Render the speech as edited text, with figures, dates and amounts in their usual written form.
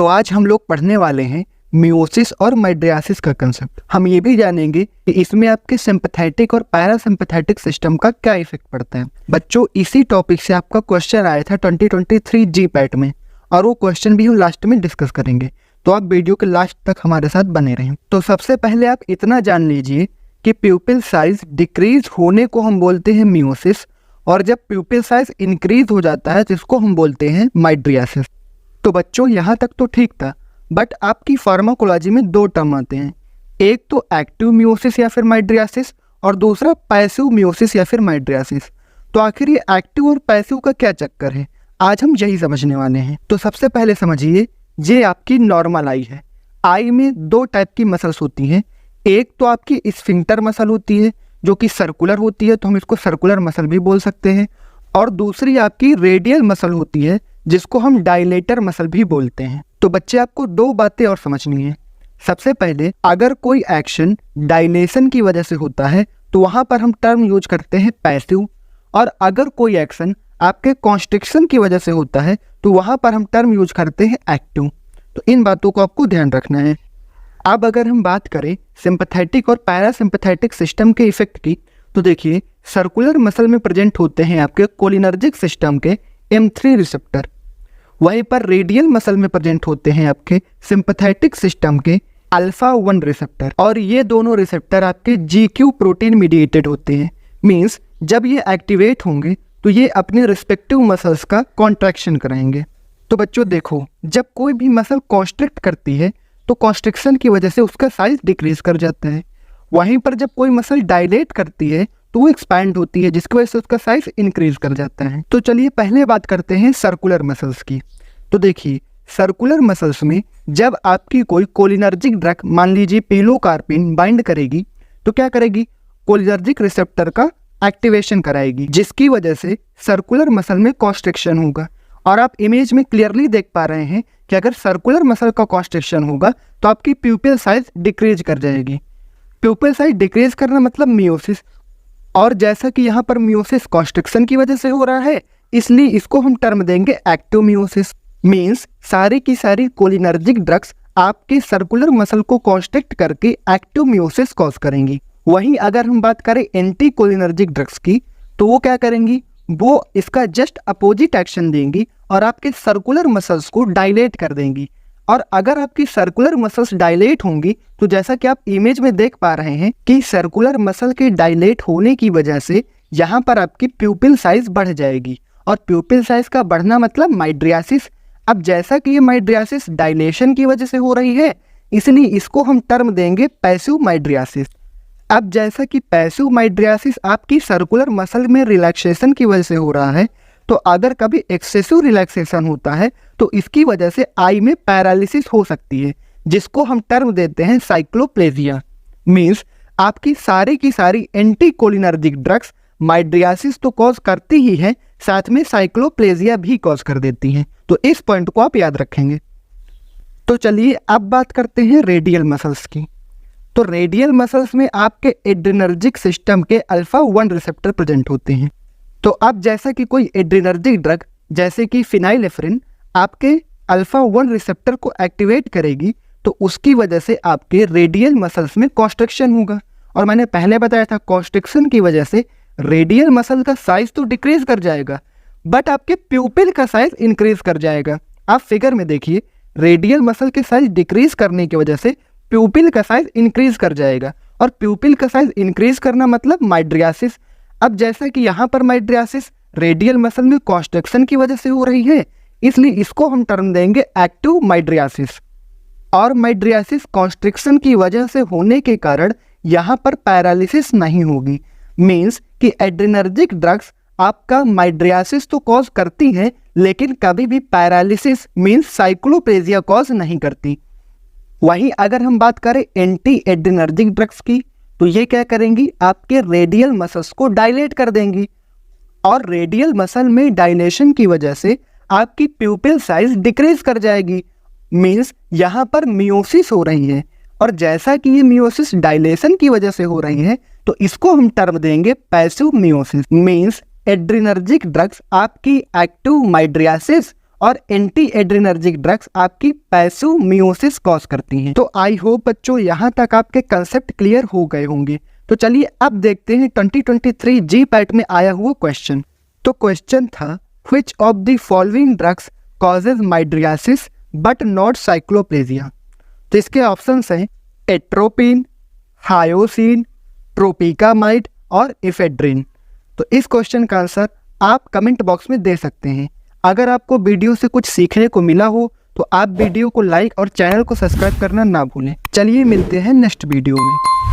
तो आज हम लोग पढ़ने वाले हैं मियोसिस और माइड्रियासिस का कंसेप्ट। हम ये भी जानेंगे कि इसमें आपके सिंपैथेटिक और पैरासिम्पैथेटिक सिस्टम का क्या इफेक्ट पड़ता है। बच्चों, इसी टॉपिक से आपका क्वेश्चन आया था 2023 GPAT में, और वो क्वेश्चन भी हम लास्ट में डिस्कस करेंगे, तो आप वीडियो के लास्ट तक हमारे साथ बने रहें। तो सबसे पहले आप इतना जान लीजिए कि प्यूपिल साइज डिक्रीज होने को हम बोलते हैं मियोसिस, और जब प्यूपिल साइज इंक्रीज हो जाता है जिसको हम बोलते हैं माइड्रियासिस। तो बच्चों, यहाँ तक तो ठीक था, बट आपकी फार्माकोलॉजी में दो टर्म आते हैं, एक तो एक्टिव मियोसिस या फिर माइड्रियासिस, और दूसरा पैसिव मियोसिस या फिर माइड्रियासिस। तो आखिर ये एक्टिव और पैसिव का क्या चक्कर है, आज हम यही समझने वाले हैं। तो सबसे पहले समझिए, ये आपकी नॉर्मल आई है। आई में दो टाइप की मसल्स होती हैं, एक तो आपकी स्फिंक्टर मसल होती है जो कि सर्कुलर होती है, तो हम इसको सर्कुलर मसल भी बोल सकते हैं, और दूसरी आपकी रेडियल मसल होती है जिसको हम डायलेटर मसल भी बोलते हैं। तो बच्चे, आपको दो बातें और समझनी है। सबसे पहले, अगर कोई एक्शन डायलेशन की वजह से होता है तो वहां पर हम टर्म यूज करते हैं पैसिव, और अगर कोई एक्शन आपके कॉन्स्ट्रिक्शन की वजह से होता है तो वहां पर हम टर्म यूज करते हैं एक्टिव। तो इन बातों को आपको ध्यान रखना है। अब अगर हम बात करें सिंपैथेटिक और पैरासिम्पैथेटिक सिस्टम के इफेक्ट की, तो देखिए, सर्कुलर मसल में प्रेजेंट होते हैं आपके कोलिनर्जिक सिस्टम के M3 रिसेप्टर, वहीं पर रेडियल मसल में प्रेजेंट होते हैं आपके सिंपैथेटिक सिस्टम के अल्फा 1 रिसेप्टर, और ये दोनों रिसेप्टर आपके GQ प्रोटीन मीडिएटेड होते हैं। मीन्स जब ये एक्टिवेट होंगे तो ये अपने रिस्पेक्टिव मसल्स का कॉन्ट्रैक्शन कराएंगे। तो बच्चों देखो, जब कोई भी मसल कॉन्स्ट्रिक्ट करती है तो कॉन्स्ट्रिक्शन की वजह से उसका साइज डिक्रीज कर जाता है, वहीं पर जब कोई मसल डायलेट करती है तो वो एक्सपैंड होती है जिसकी वजह से उसका साइज इंक्रीज कर जाता है। तो चलिए पहले बात करते हैं सर्कुलर मसल्स की। तो देखिए, सर्कुलर मसल्स में जब आपकी कोई कोलिनर्जिक ड्रग, मान लीजिए पिलोकार्पिन, बाइंड करेगी तो क्या करेगी, कोलिनर्जिक रिसेप्टर का एक्टिवेशन कराएगी, जिसकी वजह से सर्कुलर मसल में कॉन्स्ट्रिक्शन होगा। और आप इमेज में क्लियरली देख पा रहे हैं कि अगर सर्कुलर मसल का कॉन्स्ट्रिक्शन होगा तो आपकी प्यूपिल साइज डिक्रीज कर जाएगी। प्यूपिल साइज डिक्रीज करना मतलब मियोसिस, और जैसा कि यहाँ पर मियोसिस कॉन्स्ट्रिक्शन की वजह से हो रहा है, इसलिए इसको हम टर्म देंगे एक्टिव मियोसिस। मीन्स सारी की सारी कोलिनर्जिक ड्रग्स आपके सर्कुलर मसल को कॉन्स्ट्रिक्ट करके एक्टिव मियोसिस कॉज करेंगी। वहीं अगर हम बात करें एंटी कोलिनर्जिक ड्रग्स की, तो वो क्या करेंगी, वो इसका जस्ट अपोजिट एक्शन देंगी और आपके सर्कुलर मसल्स को डायलेट कर देंगी। और अगर आपकी सर्कुलर मसल्स डायलेट होंगी तो जैसा कि आप इमेज में देख पा रहे हैं कि सर्कुलर मसल के डायलेट होने की वजह से यहाँ पर आपकी प्यूपिल साइज बढ़ जाएगी, और प्यूपिल साइज का बढ़ना मतलब माइड्रियासिस। अब जैसा कि ये माइड्रियासिस डायलेशन की वजह से हो रही है, इसलिए इसको हम टर्म देंगे पैसिव माइड्रियासिस। अब जैसा कि पैसिव माइड्रियासिस आपकी सर्कुलर मसल में रिलैक्सेशन की वजह से हो रहा है, तो अगर कभी एक्सेसिव रिलैक्सेशन होता है तो इसकी वजह से आई में पैरालिसिस हो सकती है, जिसको हम टर्म देते हैं साइक्लोप्लेजिया। मीन्स आपकी सारी की सारी एंटी कोलिनर्जिक ड्रग्स माइड्रियासिस तो कॉज करती ही है, साथ में साइक्लोप्लेजिया भी कॉज कर देती हैं। तो इस पॉइंट को आप याद रखेंगे। तो चलिए अब बात करते हैं रेडियल मसल्स की। तो रेडियल मसल्स में आपके एड्रेनर्जिक सिस्टम के अल्फा 1 रिसेप्टर प्रेजेंट होते हैं। तो अब जैसा कि कोई एड्रेनर्जिक ड्रग जैसे कि फिनाइलेफ्रिन आपके अल्फा 1 रिसेप्टर को एक्टिवेट करेगी, तो उसकी वजह से आपके रेडियल मसल्स में कॉन्स्ट्रिक्शन होगा। और मैंने पहले बताया था, कॉन्स्ट्रिक्शन की वजह से रेडियल मसल का साइज तो डिक्रीज कर जाएगा, बट आपके प्यूपिल का साइज इंक्रीज कर जाएगा। आप फिगर में देखिए, रेडियल मसल के साइज डिक्रीज करने की वजह से प्यूपिल का साइज इंक्रीज कर जाएगा, और प्यूपिल का साइज इंक्रीज करना मतलब माइड्रियासिस। अब जैसा कि यहाँ पर माइड्रियासिस रेडियल मसल में कॉन्स्ट्रिक्शन की वजह से हो रही है, इसलिए इसको हम टर्म देंगे एक्टिव माइड्रियासिस। और माइड्रियासिस कॉन्स्ट्रिक्शन की वजह से होने के कारण यहाँ पर पैरालिसिस नहीं होगी। मीन्स कि एड्रेनर्जिक ड्रग्स आपका माइड्रियासिस तो कॉज करती है, लेकिन कभी भी पैरालिसिस मीन्स साइक्लोप्लेजिया कॉज नहीं करती। वहीं अगर हम बात करें एंटी एड्रेनर्जिक ड्रग्स की, तो ये क्या करेंगी, आपके रेडियल मसल्स को डायलेट कर देंगी, और रेडियल मसल में डायलेशन की वजह से आपकी प्यूपिल साइज डिक्रीज कर जाएगी। मीन्स यहाँ पर मियोसिस हो रही है, और जैसा कि ये मियोसिस डायलेशन की वजह से हो रही है, तो इसको हम टर्म देंगे passive meiosis. Means adrenergic drugs आपकी एक्टिव माइड्रियासिस और एंटी एड्रेनर्जिक ड्रग्स आपकी पैसिव मियोसिस कॉज करती हैं। तो आई होप बच्चों यहाँ तक आपके कंसेप्ट क्लियर हो गए होंगे। तो चलिए अब देखते हैं 2023 GPAT में आया हुआ क्वेश्चन। तो क्वेश्चन था which of the following drugs causes mydriasis but not cycloplegia. तो इसके ऑप्शंस हैं एट्रोपिन, हायोसिन, ट्रोपिकामाइड और इफेड्रिन। तो इस क्वेश्चन का आंसर आप कमेंट बॉक्स में दे सकते हैं। अगर आपको वीडियो से कुछ सीखने को मिला हो तो आप वीडियो को लाइक और चैनल को सब्सक्राइब करना ना भूलें। चलिए मिलते हैं नेक्स्ट वीडियो में।